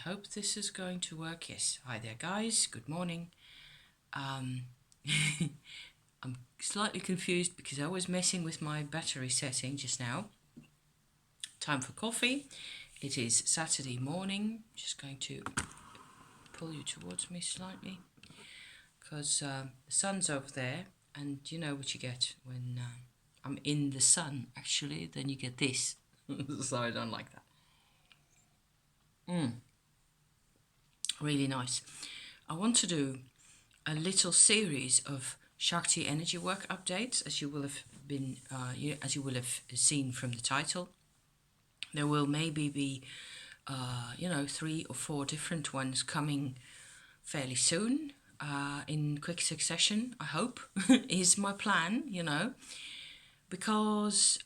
hope this is going to work. Yes. Hi there, guys. Good morning. I'm slightly confused because I was messing with my battery setting just now. Time for coffee. It is Saturday morning. Just going to pull you towards me slightly because the sun's over there, and you know what you get when I'm in the sun, actually. Then you get this. So I don't like that. Really nice. I want to do a little series of Shakti energy work updates, as you will have been, as you will have seen from the title. There will maybe be, 3 or 4 different ones coming fairly soon, in quick succession. I hope is my plan. Because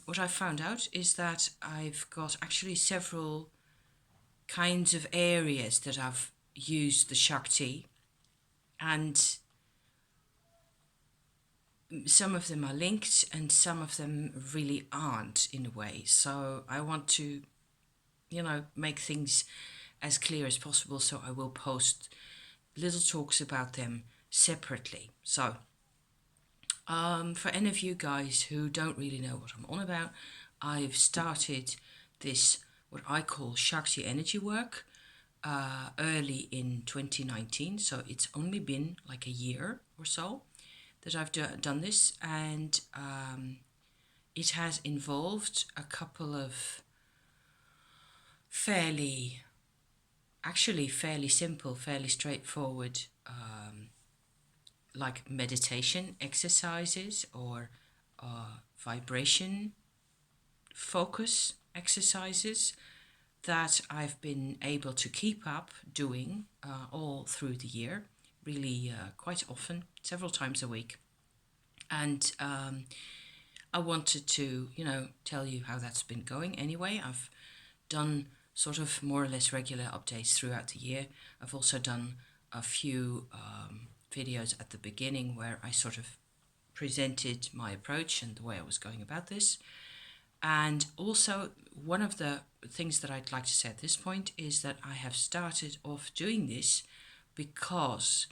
what I found out is that I've got actually several kinds of areas that I've used the Shakti, and some of them are linked and some of them really aren't in a way. So I want to, make things as clear as possible. So I will post little talks about them separately. So for any of you guys who don't really know what I'm on about, I've started this, what I call Shakti energy work, early in 2019. So it's only been like a year or so that I've done this, and it has involved a couple of fairly simple, fairly straightforward, like meditation exercises or vibration focus exercises that I've been able to keep up doing all through the year, really quite often, several times a week. And I wanted to, tell you how that's been going anyway. I've done sort of more or less regular updates throughout the year. I've also done a few videos at the beginning where I sort of presented my approach and the way I was going about this. And also, one of the things that I'd like to say at this point is that I have started off doing this because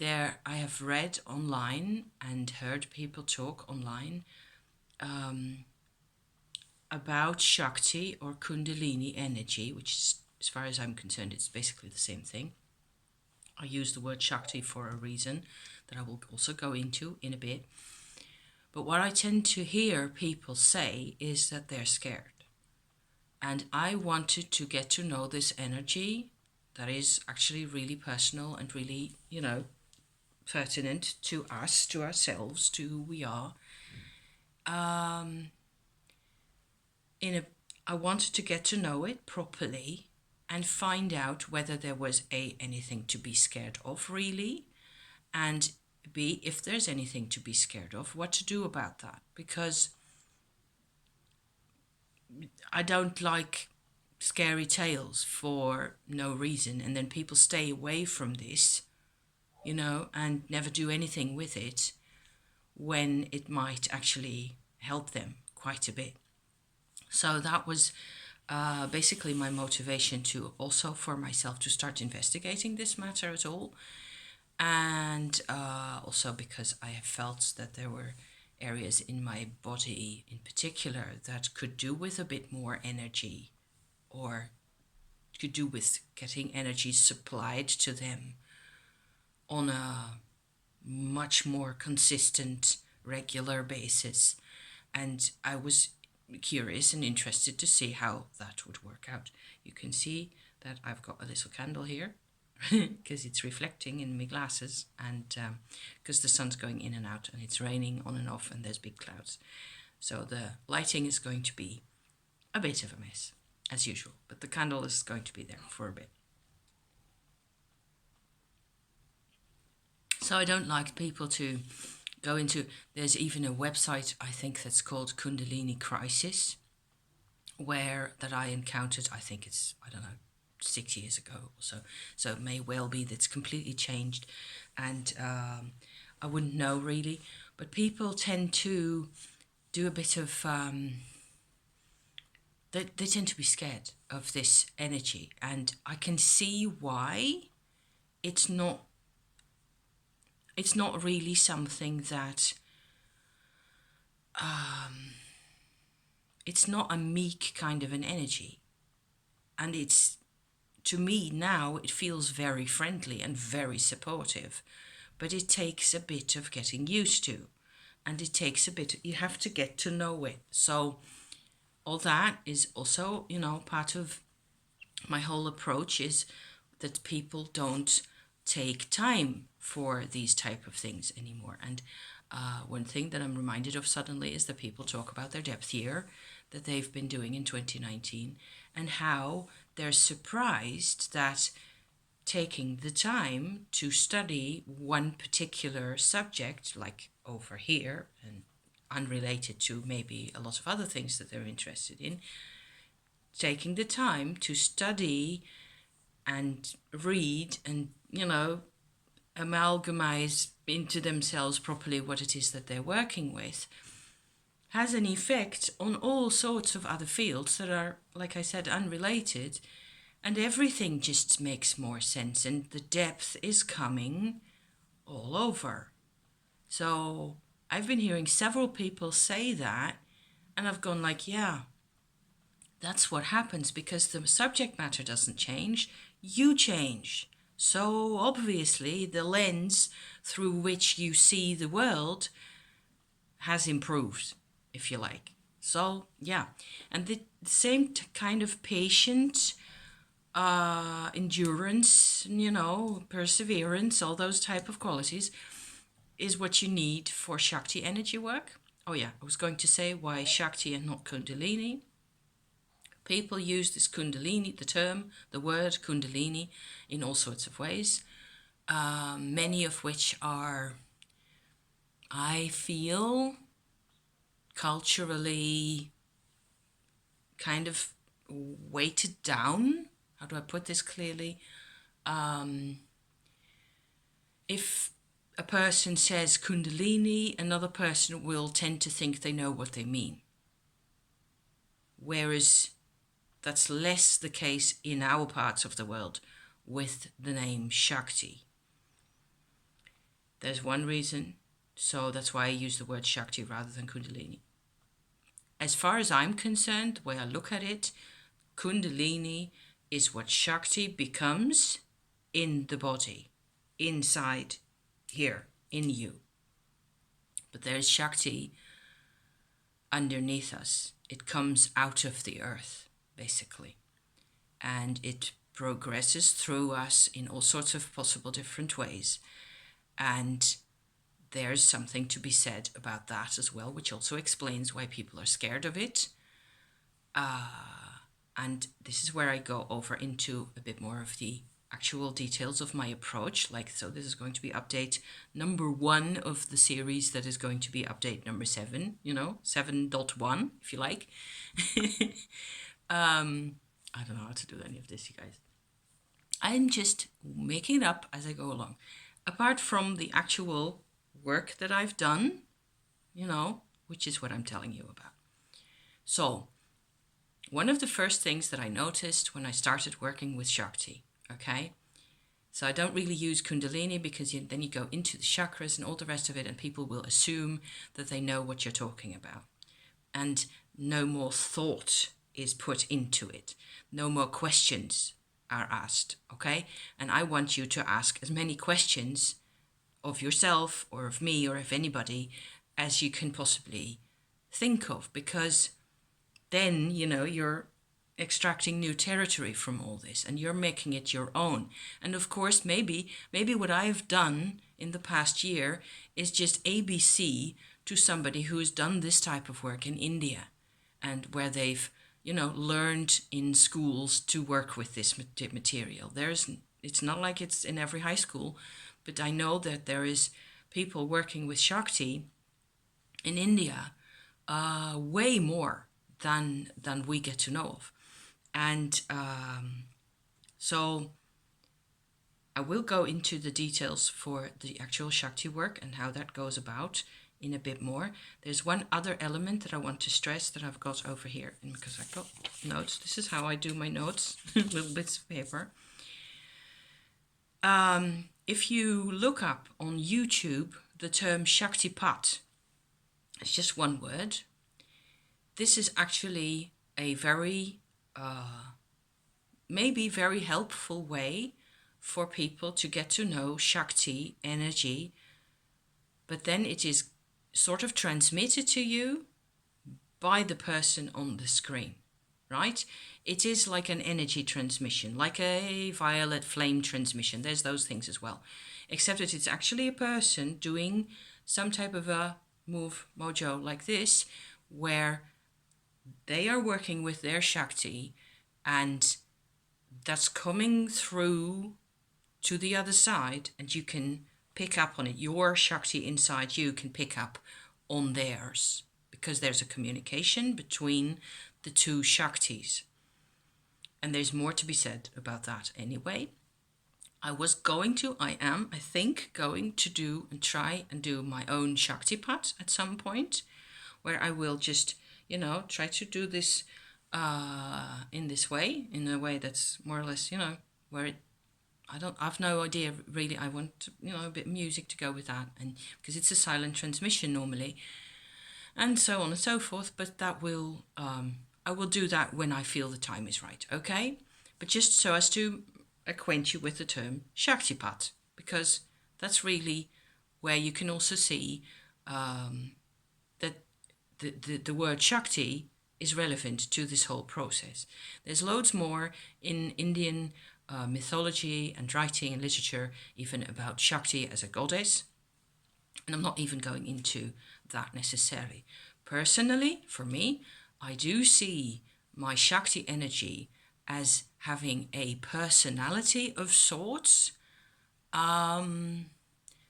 I have read online and heard people talk online about Shakti or Kundalini energy, which is, as far as I'm concerned, it's basically the same thing. I use the word Shakti for a reason that I will also go into in a bit. But what I tend to hear people say is that they're scared. And I wanted to get to know this energy that is actually really personal and really, pertinent to us, to ourselves, to who we are. I wanted to get to know it properly and find out whether there was anything to be scared of really, and B, if there's anything to be scared of, what to do about that. Because I don't like scary tales for no reason, and then people stay away from this, and never do anything with it when it might actually help them quite a bit. So that was basically my motivation to also for myself to start investigating this matter at all. And also because I have felt that there were areas in my body in particular that could do with a bit more energy, or could do with getting energy supplied to them on a much more consistent, regular basis. And I was curious and interested to see how that would work out. You can see that I've got a little candle here because it's reflecting in my glasses, and because the sun's going in and out and it's raining on and off and there's big clouds. So the lighting is going to be a bit of a mess, as usual, but the candle is going to be there for a bit. So I don't like people to go into, there's even a website I think that's called Kundalini Crisis, that I encountered, I think it's, 6 years ago or so. So it may well be that's completely changed, and I wouldn't know really. But people tend to do a bit of they tend to be scared of this energy, and I can see why. It's not really something that it's not a meek kind of an energy, and it's, to me now, it feels very friendly and very supportive, but it takes a bit of getting used to, and it takes a bit, you have to get to know it. So all that is also, part of my whole approach, is that people don't take time for these type of things anymore. And one thing that I'm reminded of suddenly is that people talk about their depth year that they've been doing in 2019, and how they're surprised that taking the time to study one particular subject, like over here, and unrelated to maybe a lot of other things that they're interested in, taking the time to study and read and, amalgamize into themselves properly what it is that they're working with, has an effect on all sorts of other fields that are, like I said, unrelated, and everything just makes more sense, and the depth is coming all over. So I've been hearing several people say that, and I've gone like, yeah, that's what happens, because the subject matter doesn't change, you change. So obviously the lens through which you see the world has improved, if you like. So yeah, and the same kind of patient endurance, perseverance, all those type of qualities is what you need for Shakti energy work. Oh yeah, I was going to say why Shakti and not Kundalini. People use this Kundalini, the word Kundalini, in all sorts of ways, many of which are, I feel, culturally kind of weighted down. How do I put this clearly? If a person says Kundalini, another person will tend to think they know what they mean. Whereas that's less the case in our parts of the world with the name Shakti. There's one reason, so that's why I use the word Shakti rather than Kundalini. As far as I'm concerned, the way I look at it, Kundalini is what Shakti becomes in the body, inside here, in you. But there's Shakti underneath us. It comes out of the earth, basically. And it progresses through us in all sorts of possible different ways. And there's something to be said about that as well, which also explains why people are scared of it. And this is where I go over into a bit more of the actual details of my approach. So this is going to be update number 1 of the series that is going to be update number 7, 7.1, if you like. I don't know how to do any of this, you guys. I'm just making it up as I go along. Apart from the actual work that I've done, which is what I'm telling you about. So, one of the first things that I noticed when I started working with Shakti, okay? So I don't really use Kundalini, because then you go into the chakras and all the rest of it, and people will assume that they know what you're talking about. And no more thought is put into it. No more questions are asked, okay? And I want you to ask as many questions of yourself or of me or of anybody as you can possibly think of, because then, you're extracting new territory from all this, and you're making it your own. And of course, maybe what I've done in the past year is just ABC to somebody who's done this type of work in India, and where they've, learned in schools to work with this material. It's not like it's in every high school, but I know that there is people working with Shakti in India way more than we get to know of. And so I will go into the details for the actual Shakti work and how that goes about in a bit more. There's one other element that I want to stress that I've got over here, and because I've got notes. This is how I do my notes, little bits of paper. If you look up on YouTube the term Shaktipat, it's just one word. This is actually a very, maybe very helpful way for people to get to know Shakti energy, but then it is sort of transmitted to you by the person on the screen, right? It is like an energy transmission, like a violet flame transmission. There's those things as well, except that it's actually a person doing some type of a move, mojo like this, where they are working with their Shakti, and that's coming through to the other side, and you can pick up on it. Your Shakti inside you can pick up on theirs, because there's a communication between the two Shaktis. And there's more to be said about that anyway. I am, I think, going to do and try and do my own Shaktipat at some point, where I will just, try to do this in this way, in a way that's more or less, where I've no idea really. I want, a bit of music to go with that, and because it's a silent transmission normally, and so on and so forth. But that will, I will do that when I feel the time is right, okay? But just so as to acquaint you with the term Shaktipat, because that's really where you can also see that the word Shakti is relevant to this whole process. There's loads more in Indian mythology and writing and literature, even about Shakti as a goddess. And I'm not even going into that necessarily. Personally, for me, I do see my Shakti energy as having a personality of sorts.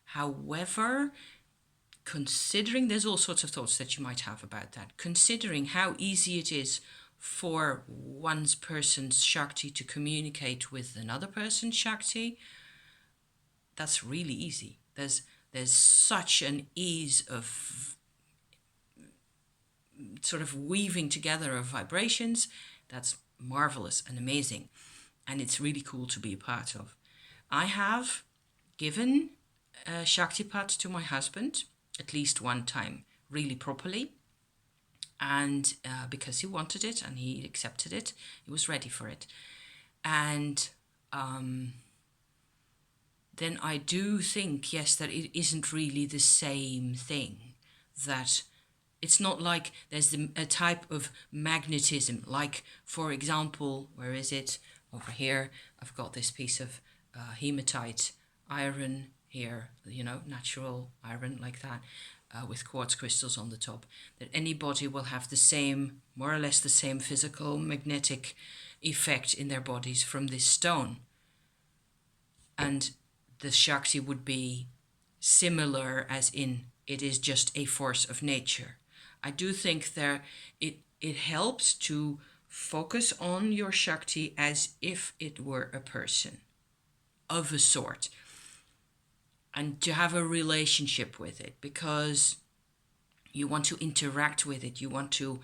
However, considering, there's all sorts of thoughts that you might have about that, considering how easy it is for one's person's Shakti to communicate with another person's Shakti, that's really easy. There's such an ease of sort of weaving together of vibrations that's marvelous and amazing, and it's really cool to be a part of. I have given Shaktipat to my husband at least one time, really properly, and because he wanted it and he accepted it, he was ready for it. And then I do think, yes, that it isn't really the same thing. That it's not like there's a type of magnetism. Like, for example, where is it? Over here, I've got this piece of hematite iron here, natural iron like that, with quartz crystals on the top. That anybody will have the same, more or less the same physical magnetic effect in their bodies from this stone. And the Shakti would be similar, as in it is just a force of nature. I do think it helps to focus on your Shakti as if it were a person of a sort, and to have a relationship with it, because you want to interact with it. You want to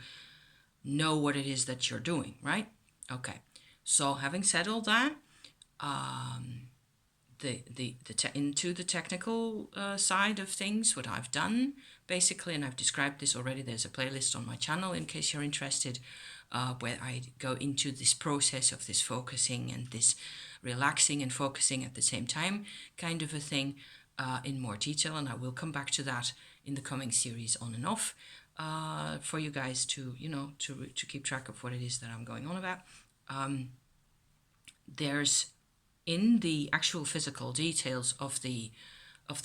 know what it is that you're doing, right? Okay. So having said all that, into the technical side of things, what I've done basically, and I've described this already. There's a playlist on my channel in case you're interested, where I go into this process of this focusing and this relaxing and focusing at the same time kind of a thing in more detail, and I will come back to that in the coming series on and off for you guys to to keep track of what it is that I'm going on about. There's, in the actual physical details of the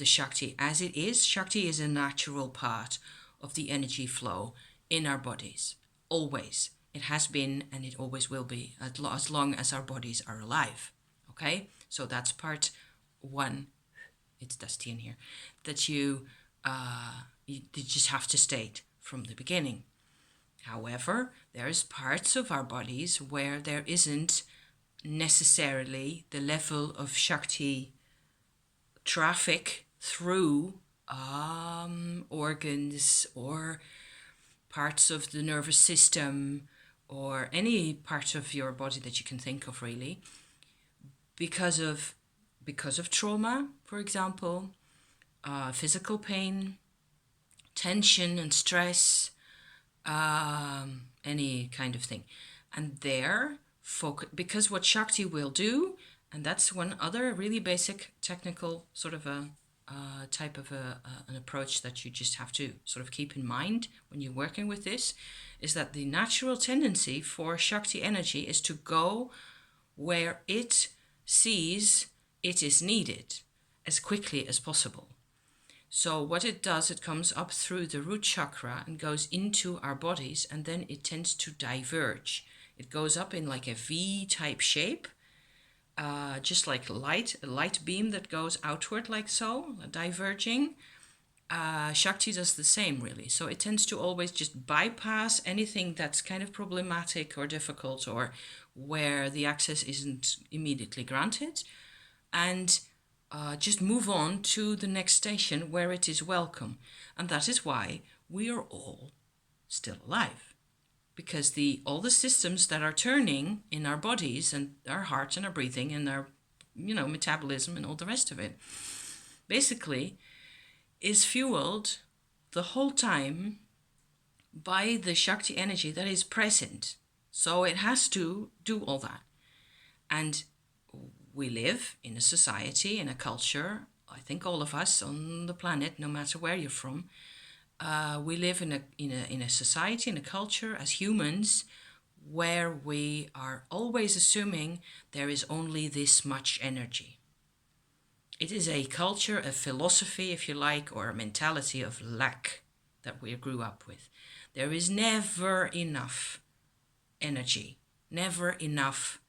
Shakti as it is, Shakti is a natural part of the energy flow in our bodies. Always. It has been, and it always will be, as long as our bodies are alive. Okay? So that's part one. It's dusty in here. That you just have to state from the beginning. However, there's parts of our bodies where there isn't necessarily the level of Shakti traffic through organs or parts of the nervous system or any part of your body that you can think of, really, because of trauma, for example, physical pain, tension and stress, any kind of thing. And there, because what Shakti will do, and that's one other really basic technical sort of a type of an approach that you just have to sort of keep in mind when you're working with this, is that the natural tendency for Shakti energy is to go where it sees it is needed as quickly as possible. So what it does, it comes up through the root chakra and goes into our bodies, and then it tends to diverge. It goes up in like a V-type shape, just like a light beam that goes outward like so, diverging. Shakti does the same, really. So it tends to always just bypass anything that's kind of problematic or difficult or where the access isn't immediately granted, and just move on to the next station where it is welcome. And that is why we are all still alive. Because all the systems that are turning in our bodies and our heart and our breathing and our metabolism and all the rest of it basically is fueled the whole time by the Shakti energy that is present. So it has to do all that. And we live in a society, in a culture, I think all of us on the planet, no matter where you're from, we live in a society, in a culture as humans, where we are always assuming there is only this much energy. It is a culture, a philosophy, if you like, or a mentality of lack that we grew up with. There is never enough energy, never enough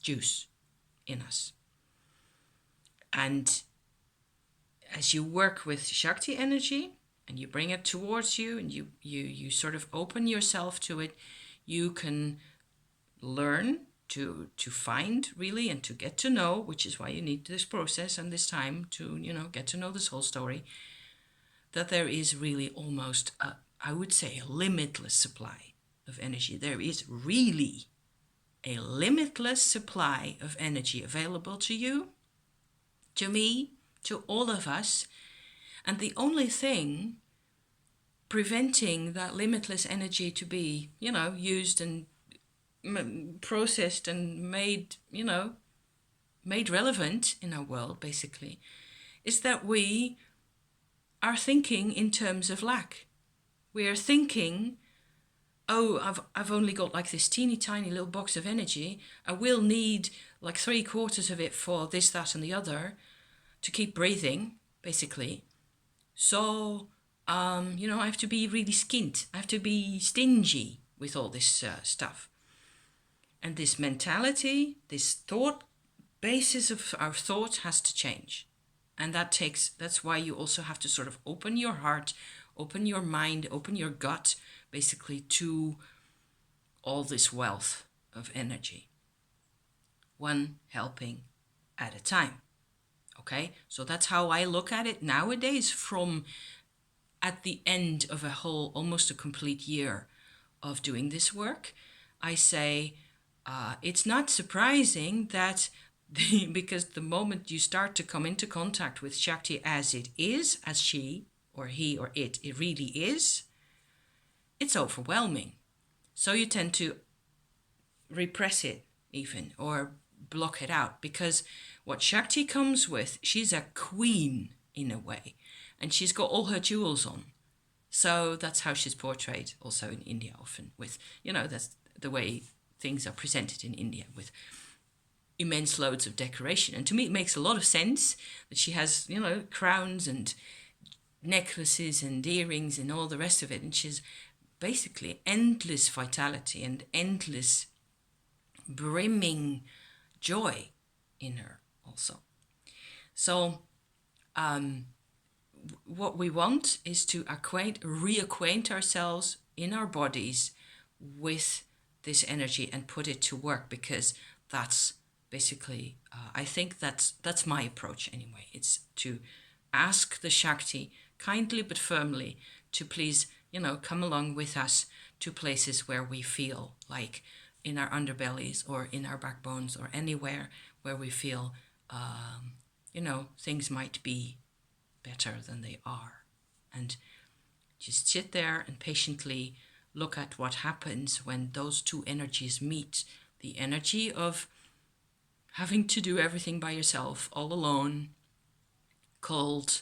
juice in us. And as you work with Shakti energy and you bring it towards you and you sort of open yourself to it, you can learn to find really and to get to know, which is why you need this process and this time to, get to know this whole story, that there is really almost, I would say, a limitless supply of energy. There is really a limitless supply of energy available to you, to me, to all of us. And the only thing preventing that limitless energy to be, used and processed and made relevant in our world, basically, is that we are thinking in terms of lack. We are thinking, oh, I've only got like this teeny tiny little box of energy. I will need like 3/4 of it for this, that, and the other to keep breathing, basically. So, I have to be really skint. I have to be stingy with all this stuff. And this mentality, this thought, basis of our thought has to change. And that's why you also have to sort of open your heart, open your mind, open your gut, basically, to all this wealth of energy. One helping at a time. Okay? So that's how I look at it nowadays, from at the end of almost a complete year of doing this work. I say, it's not surprising that because the moment you start to come into contact with Shakti as it is, as she or he or it really is, it's overwhelming. So you tend to repress it even or block it out, because what Shakti comes with, she's a queen in a way, and she's got all her jewels on. So that's how she's portrayed also in India often, with, that's the way things are presented in India, with immense loads of decoration. And to me, it makes a lot of sense that she has, crowns and necklaces and earrings and all the rest of it. And she's basically endless vitality and endless brimming joy in her also. So what we want is to reacquaint ourselves in our bodies with this energy and put it to work, because that's basically, I think that's my approach anyway. It's to ask the Shakti kindly but firmly to please, come along with us to places where we feel like in our underbellies or in our backbones or anywhere where we feel, things might be better than they are. And just sit there and patiently look at what happens when those two energies meet. The energy of having to do everything by yourself, all alone, cold,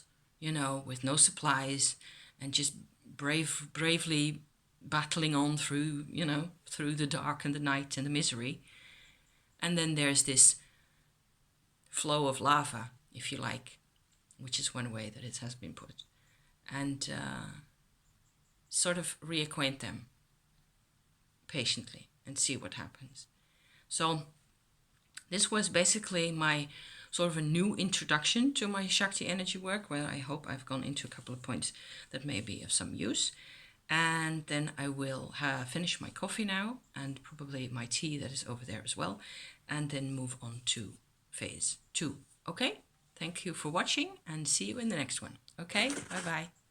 with no supplies, and just bravely battling on through, through the dark and the night and the misery. And then there's this flow of lava, if you like, which is one way that it has been put. And sort of reacquaint them patiently and see what happens. So this was basically my sort of a new introduction to my Shakti energy work, where I hope I've gone into a couple of points that may be of some use. And then I will finish my coffee now, and probably my tea that is over there as well, and then move on to phase 2. Okay? Thank you for watching, and see you in the next one. Okay? Bye-bye.